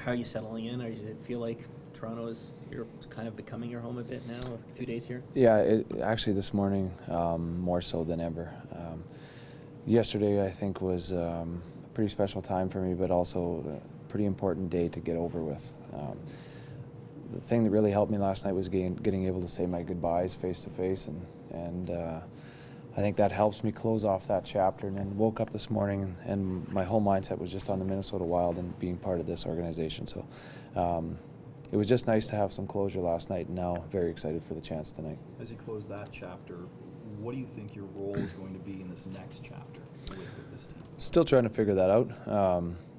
How are you settling in? Or does it feel like Toronto is you're kind of becoming your home a bit now? A few days here. Yeah, actually this morning more so than ever. Yesterday I think was a pretty special time for me, but also a pretty important day to get over with. The thing that really helped me last night was getting able to say my goodbyes face to face, and I think that helps me close off that chapter. And then woke up this morning and my whole mindset was just on the Minnesota Wild and being part of this organization. So it was just nice to have some closure last night, and now very excited for the chance tonight. As you close that chapter, what do you think your role is going to be in this next chapter with this team? Still trying to figure that out.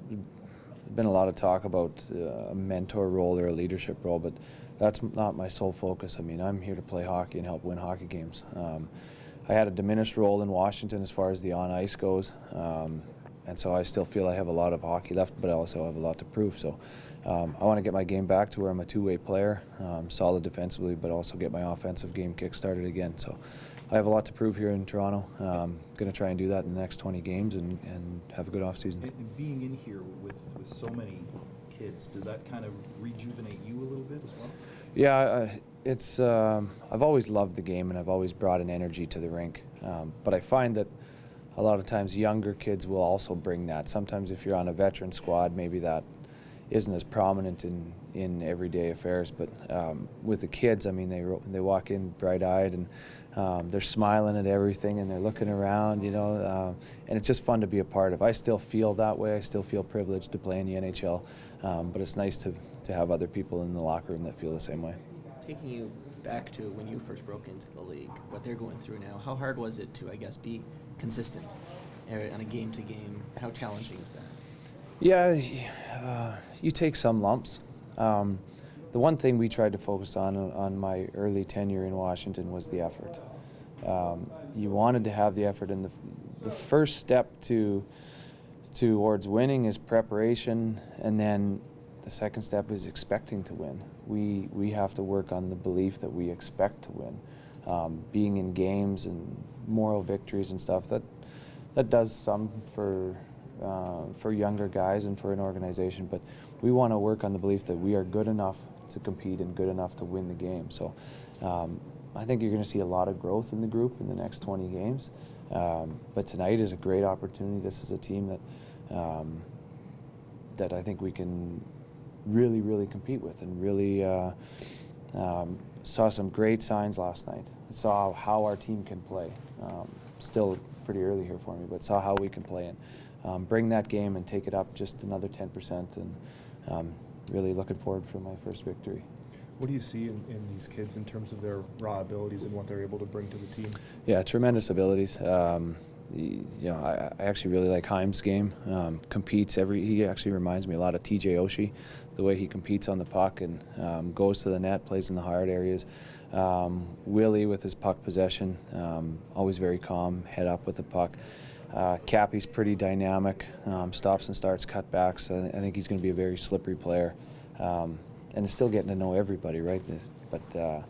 There's been a lot of talk about a mentor role or a leadership role, but that's not my sole focus. I mean, I'm here to play hockey and help win hockey games. I had a diminished role in Washington as far as the on-ice goes, and so I still feel I have a lot of hockey left, but I also have a lot to prove. So I want to get my game back to where I'm a two-way player, solid defensively, but also get my offensive game kick-started again. So I have a lot to prove here in Toronto. Going to try and do that in the next 20 games and have a good offseason. And being in here with so many kids, does that kind of rejuvenate you a little bit as well? Yeah, it's. I've always loved the game, and I've always brought an energy to the rink. But I find that a lot of times younger kids will also bring that. Sometimes if you're on a veteran squad, maybe that isn't as prominent in everyday affairs. But with the kids, I mean, they walk in bright-eyed and they're smiling at everything and they're looking around, you know, and it's just fun to be a part of. I still feel that way. I still feel privileged to play in the NHL, but it's nice to have other people in the locker room that feel the same way. Taking you back to when you first broke into the league, what they're going through now, how hard was it to, I guess, be consistent on a game-to-game? How challenging is that? Yeah, you take some lumps. The one thing we tried to focus on my early tenure in Washington was the effort. You wanted to have the effort, and the first step towards winning is preparation, and then the second step is expecting to win. We have to work on the belief that we expect to win. Being in games and moral victories and stuff, that does some for younger guys and for an organization, but we want to work on the belief that we are good enough to compete and good enough to win the game. So I think you're going to see a lot of growth in the group in the next 20 games. But tonight is a great opportunity. This is a team that I think we can really, really compete with, and really saw some great signs last night. Saw how our team can play. Still pretty early here for me, but saw how we can play and bring that game and take it up just another 10%, and really looking forward for my first victory. What do you see in these kids in terms of their raw abilities and what they're able to bring to the team? Yeah, tremendous abilities. You know, I actually really like Heim's game. Competes he actually reminds me a lot of TJ Oshie, the way he competes on the puck and goes to the net, plays in the hard areas. Willie with his puck possession, always very calm, head up with the puck. Cappy's pretty dynamic, stops and starts, cutbacks. I think he's going to be a very slippery player, and is still getting to know everybody, right? But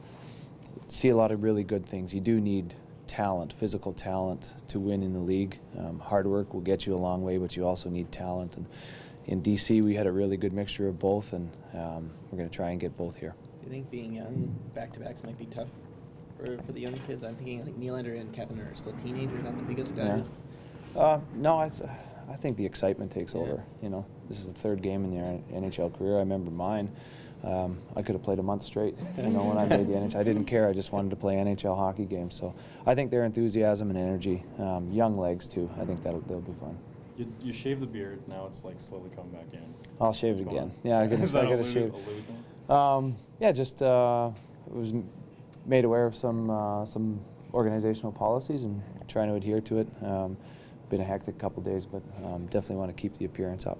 see a lot of really good things. You do need talent, physical talent, to win in the league. Hard work will get you a long way, but you also need talent. And in DC, we had a really good mixture of both, and we're going to try and get both here. Do you think being young, back-to-backs might be tough for the young kids? I'm thinking like Nylander and Kevin are still teenagers, not the biggest guys. Yeah. No, I think the excitement takes over. You know, this is the third game in their NHL career. I remember mine. I could have played a month straight, you know, when I made the NHL. I didn't care. I just wanted to play NHL hockey games. So I think their enthusiasm and energy, young legs too, I think they'll be fun. You shave the beard, now it's like slowly coming back in. I'll shave it again. Yeah, I gotta shave. Yeah, just was made aware of some organizational policies and trying to adhere to it. Been a hectic couple days, but definitely want to keep the appearance up.